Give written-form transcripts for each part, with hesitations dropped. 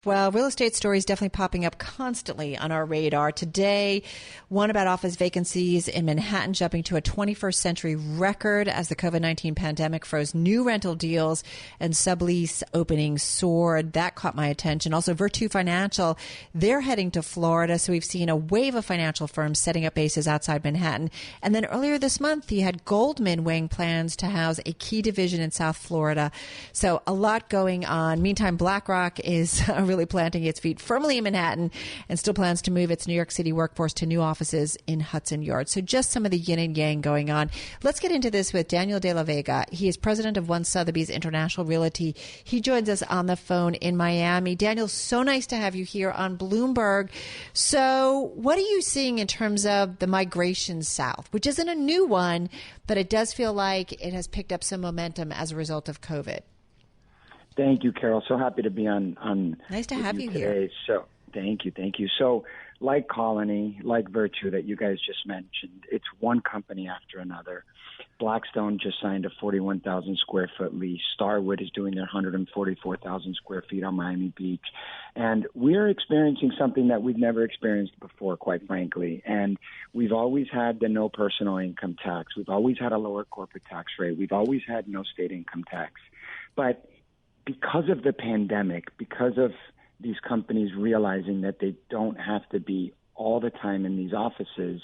Well, real estate stories definitely popping up constantly on our radar. Today, one about office vacancies in Manhattan jumping to a 21st century record as the COVID-19 pandemic froze new rental deals and sublease openings soared. That caught my attention. Also, Virtu Financial, they're heading to Florida. So we've seen a wave of financial firms setting up bases outside Manhattan. And then earlier this month, you had Goldman weighing plans to house a key division in South Florida. So a lot going on. Meantime, BlackRock is really planting its feet firmly in Manhattan and still plans to move its New York City workforce to new offices in Hudson Yards. So just some of the yin and yang going on. Let's get into this with Daniel de la Vega. He is president of Sotheby's International Realty. He joins us on the phone in Miami. Daniel, so nice to have you here on Bloomberg. So what are you seeing in terms of the migration south, which isn't a new one, but it does feel like it has picked up some momentum as a result of COVID? Thank you, Carol. So happy to be on. Nice to have you today. here. So thank you. So like Colony, like Virtu that you guys just mentioned, it's one company after another. Blackstone just signed a 41,000 square foot lease. Starwood is doing their 144,000 square feet on Miami Beach. And we're experiencing something that we've never experienced before, quite frankly. And we've always had the no personal income tax. We've always had a lower corporate tax rate. We've always had no state income tax. But because of the pandemic, because of these companies realizing that they don't have to be all the time in these offices,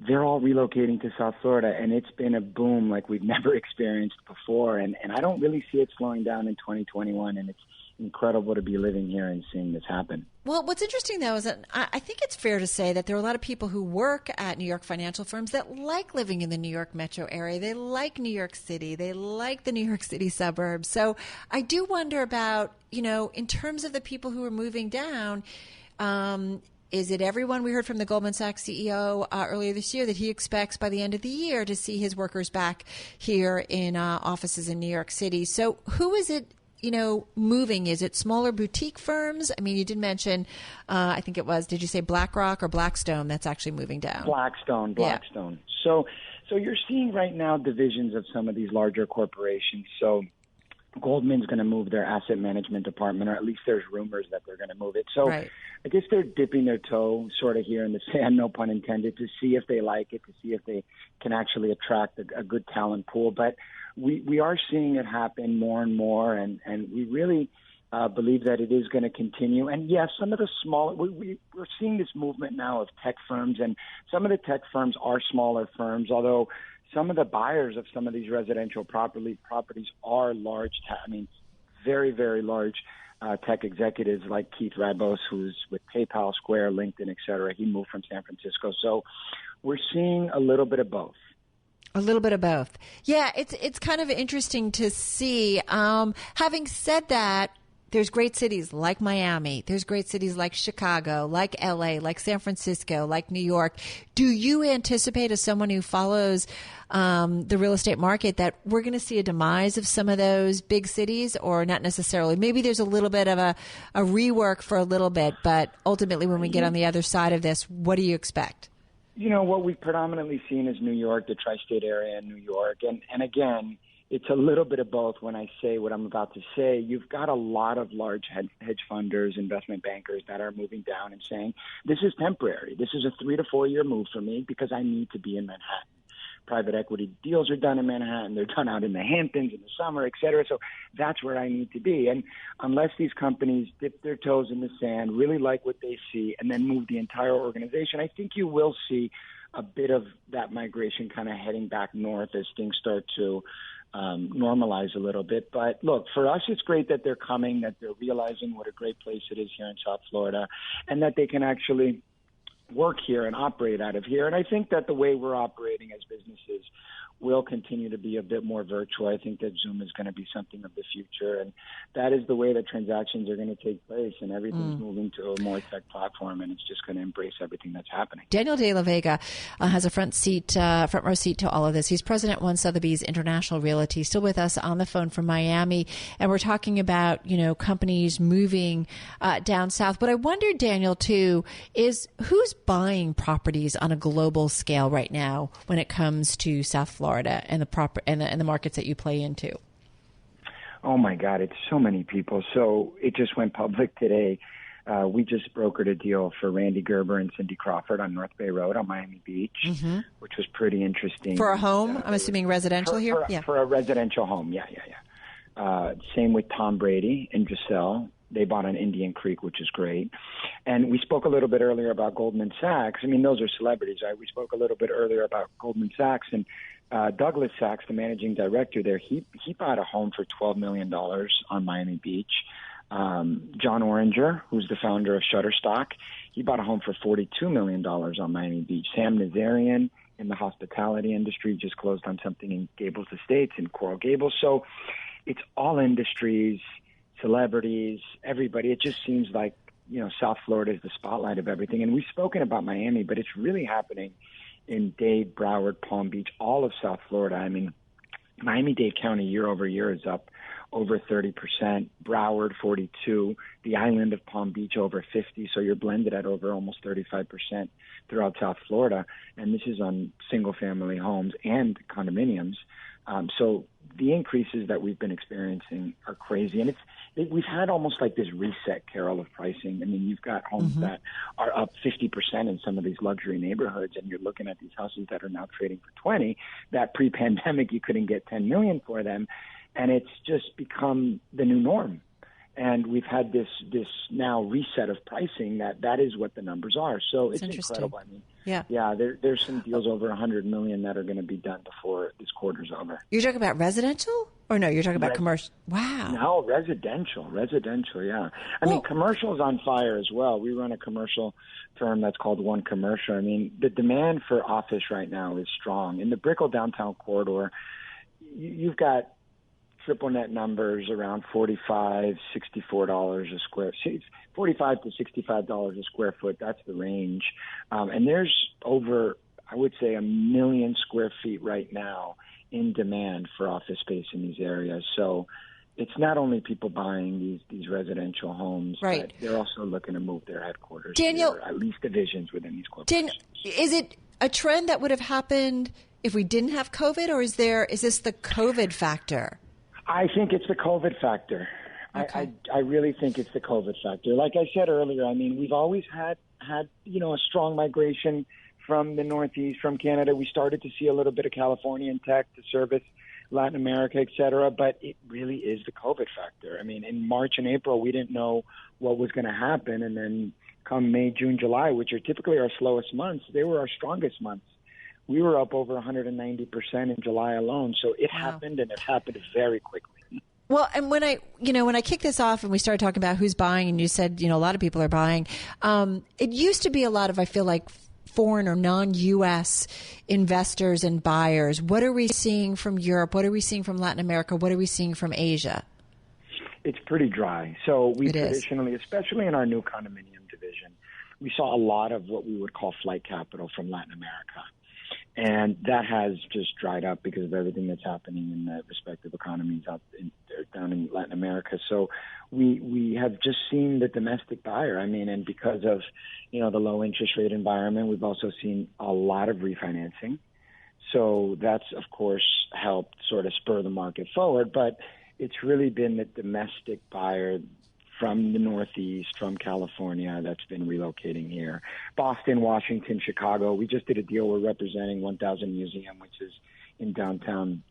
they're all relocating to South Florida, and it's been a boom like we've never experienced before. And I don't really see it slowing down in 2021, and it's incredible to be living here and seeing this happen. Well, what's interesting, though, is that I think it's fair to say that there are a lot of people who work at New York financial firms that like living in the New York metro area. They like New York City. They like the New York City suburbs. So I do wonder about, in terms of the people who are moving down, is it everyone? We heard from the Goldman Sachs CEO earlier this year that he expects by the end of the year to see his workers back here in offices in New York City. So who is it, moving? Is it smaller boutique firms? I mean, you did mention, I think it was, did you say BlackRock or Blackstone that's actually moving down? Blackstone. Yeah. So you're seeing right now divisions of some of these larger corporations. So Goldman's going to move their asset management department, or at least there's rumors that they're going to move it. So right. I guess they're dipping their toe sort of here in the sand, no pun intended, to see if they like it, to see if they can actually attract a good talent pool. But we are seeing it happen more and more, and we really believe that it is going to continue. And yes, some of the smaller, we're seeing this movement now of tech firms, and some of the tech firms are smaller firms, although some of the buyers of some of these residential properties are large, very, very large tech executives like Keith Rabos, who's with PayPal, Square, LinkedIn, et cetera. He moved from San Francisco. So we're seeing a little bit of both. A little bit of both. Yeah, it's kind of interesting to see. Having said that, there's great cities like Miami. There's great cities like Chicago, like LA, like San Francisco, like New York. Do you anticipate, as someone who follows the real estate market, that we're going to see a demise of some of those big cities, or not necessarily? Maybe there's a little bit of a rework for a little bit, but ultimately when we get on the other side of this, what do you expect? What we've predominantly seen is New York, the tri-state area in New York. And again, it's a little bit of both when I say what I'm about to say. You've got a lot of large hedge funders, investment bankers that are moving down and saying, this is temporary. This is a 3 to 4 year move for me because I need to be in Manhattan. Private equity deals are done in Manhattan. They're done out in the Hamptons in the summer, et cetera. So that's where I need to be. And unless these companies dip their toes in the sand, really like what they see, and then move the entire organization, I think you will see a bit of that migration kind of heading back north as things start to normalize a little bit. But look, for us, it's great that they're coming, that they're realizing what a great place it is here in South Florida, and that they can actually work here and operate out of here. And I think that the way we're operating as businesses will continue to be a bit more virtual. I think that Zoom is going to be something of the future, and that is the way that transactions are going to take place, and everything's moving to a more tech platform, and it's just going to embrace everything that's happening. Daniel de la Vega has a front row seat to all of this. He's president of Sotheby's International Realty, still with us on the phone from Miami, and we're talking about, companies moving down south. But I wonder, Daniel, too, is who's buying properties on a global scale right now when it comes to South Florida and the markets that you play into? Oh, my God, it's so many people. So it just went public today. We just brokered a deal for Randy Gerber and Cindy Crawford on North Bay Road on Miami Beach, which was pretty interesting. For a home? I'm assuming residential here? For a residential home, yeah. Same with Tom Brady and Giselle. They bought on Indian Creek, which is great. And we spoke a little bit earlier about Goldman Sachs. I mean, those are celebrities, right? We spoke a little bit earlier about Goldman Sachs. And Douglas Sachs, the managing director there, he bought a home for $12 million on Miami Beach. John Oringer, who's the founder of Shutterstock, he bought a home for $42 million on Miami Beach. Sam Nazarian in the hospitality industry just closed on something in Gables Estates in Coral Gables. So it's all industries, celebrities, everybody. It just seems like, South Florida is the spotlight of everything. And we've spoken about Miami, but it's really happening in Dade, Broward, Palm Beach, all of South Florida. I mean, Miami-Dade County year over year is up over 30%, Broward 42%, the island of Palm Beach over 50%. So you're blended at over almost 35% throughout South Florida. And this is on single-family homes and condominiums. So the increases that we've been experiencing are crazy. And we've had almost like this reset, Carol, of pricing. I mean, you've got homes that are up 50% in some of these luxury neighborhoods, and you're looking at these houses that are now trading for 20. That pre-pandemic, you couldn't get $10 million for them. And it's just become the new norm. And we've had this now reset of pricing that is what the numbers are. So it's incredible. I mean, there's some deals over $100 million that are going to be done before this quarter's over. You're talking about residential? Or no, you're talking about commercial? Wow. No, residential, yeah. I mean, commercial is on fire as well. We run a commercial firm that's called One Commercial. I mean, the demand for office right now is strong. In the Brickell downtown corridor, you've got triple net numbers around $45, $64 a square, $45 to $65 a square foot. That's the range. And there's over, I would say, 1 million square feet right now in demand for office space in these areas. So it's not only people buying these residential homes, but they're also looking to move their headquarters, or at least divisions within these corporations. Is it a trend that would have happened if we didn't have COVID, or is this the COVID factor? I think it's the COVID factor. Okay. I really think it's the COVID factor. Like I said earlier, I mean, we've always had a strong migration from the Northeast, from Canada. We started to see a little bit of Californian tech to service Latin America, et cetera, but it really is the COVID factor. I mean, in March and April, we didn't know what was going to happen. And then come May, June, July, which are typically our slowest months, they were our strongest months. We were up over 190% in July alone. So it happened, and it happened very quickly. Well, and when I kicked this off and we started talking about who's buying, and you said, a lot of people are buying, it used to be a lot of, I feel like, foreign or non-U.S. investors and buyers. What are we seeing from Europe? What are we seeing from Latin America? What are we seeing from Asia? It's pretty dry. So we traditionally, especially in our new condominium division, we saw a lot of what we would call flight capital from Latin America. And that has just dried up because of everything that's happening in the respective economies down in Latin America. So we have just seen the domestic buyer. I mean, and because of, the low interest rate environment, we've also seen a lot of refinancing. So that's, of course, helped sort of spur the market forward. But it's really been the domestic buyer from the Northeast, from California, that's been relocating here. Boston, Washington, Chicago. We just did a deal. We're representing 1000 Museum, which is in downtown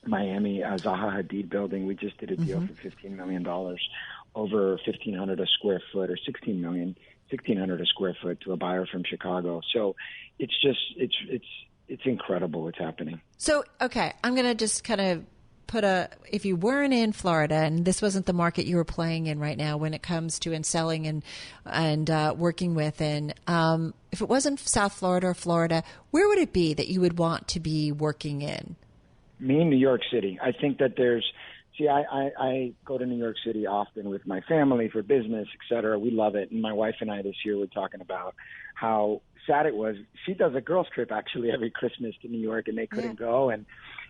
Miami, Zaha Hadid building. We just did a deal for $15 million, over $1,500 a square foot, or $1,600 a square foot to a buyer from Chicago. So it's just, it's incredible what's happening. So, okay, I'm going to just kind of if you weren't in Florida and this wasn't the market you were playing in right now when it comes to selling and working with, and if it wasn't South Florida or Florida, where would it be that you would want to be working in? Me in New York City. I think that I go to New York City often with my family for business, et cetera. We love it. And my wife and I this year were talking about how sad it was. She does a girls trip actually every Christmas to New York, and they couldn't go. And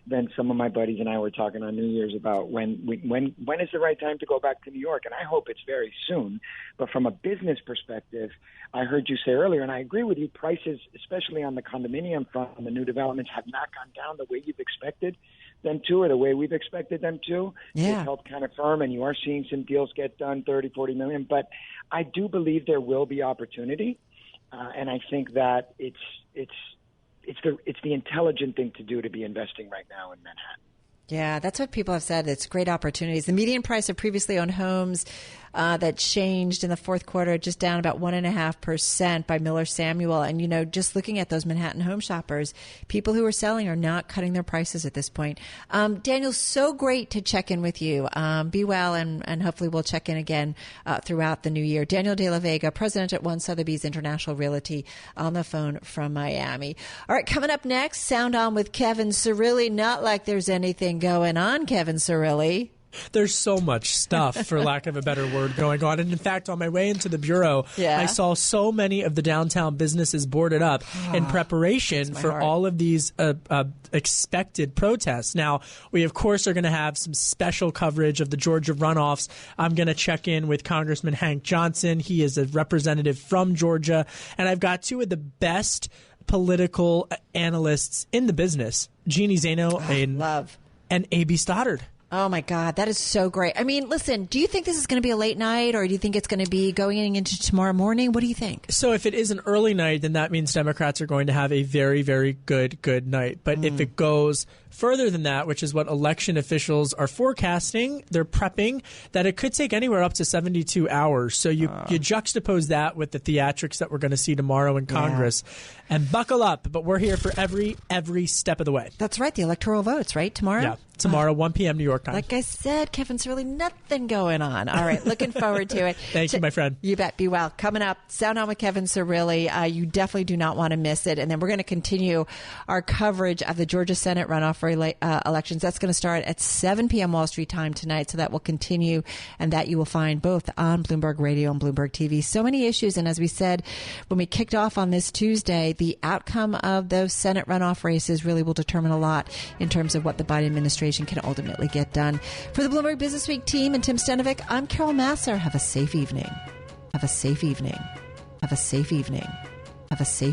then some of my buddies and I were talking on New Year's about when is the right time to go back to New York, and I hope it's very soon. But from a business perspective, I heard you say earlier, and I agree with you, prices, especially on the condominium front, on the new developments, have not gone down the way you've expected. them to, or the way we've expected them to. Yeah. They've held kind of firm, and you are seeing some deals get done, 30, 40 million. But I do believe there will be opportunity, and I think that it's the intelligent thing to do to be investing right now in Manhattan. Yeah, that's what people have said. It's great opportunities. The median price of previously owned homes that changed in the fourth quarter, just down about 1.5% by Miller Samuel. And, just looking at those Manhattan home shoppers, people who are selling are not cutting their prices at this point. Daniel, so great to check in with you. Be well, and hopefully we'll check in again throughout the new year. Daniel de la Vega, president at One Sotheby's International Realty, on the phone from Miami. All right, coming up next, Sound On with Kevin Cirilli. Not like there's anything going on, Kevin Cirilli. There's so much stuff, for lack of a better word, going on. And in fact, on my way into the bureau, I saw so many of the downtown businesses boarded up in preparation for all of these expected protests. Now, we, of course, are going to have some special coverage of the Georgia runoffs. I'm going to check in with Congressman Hank Johnson. He is a representative from Georgia. And I've got two of the best political analysts in the business, Jeannie Zaino and A.B. Stoddard. Oh, my God. That is so great. I mean, listen, do you think this is going to be a late night, or do you think it's going to be going into tomorrow morning? What do you think? So if it is an early night, then that means Democrats are going to have a very, very good night. But if it goes further than that, which is what election officials are forecasting, they're prepping, that it could take anywhere up to 72 hours. So you juxtapose that with the theatrics that we're going to see tomorrow in Congress. And buckle up. But we're here for every step of the way. That's right. The electoral votes, right? Tomorrow? Yeah. Tomorrow, 1 p.m. New York time. Like I said, Kevin's really nothing going on. All right. Looking forward to it. Thank you, my friend. You bet. Be well. Coming up, Sound On with Kevin Cirilli. You definitely do not want to miss it. And then we're going to continue our coverage of the Georgia Senate runoff elections. That's going to start at 7 p.m. Wall Street time tonight. So that will continue, and that you will find both on Bloomberg Radio and Bloomberg TV. So many issues. And as we said, when we kicked off on this Tuesday, the outcome of those Senate runoff races really will determine a lot in terms of what the Biden administration can ultimately get done. For the Bloomberg Business Week team and Tim Stenovic, I'm Carol Masser. Have a safe evening. Have a safe evening. Have a safe evening. Have a safe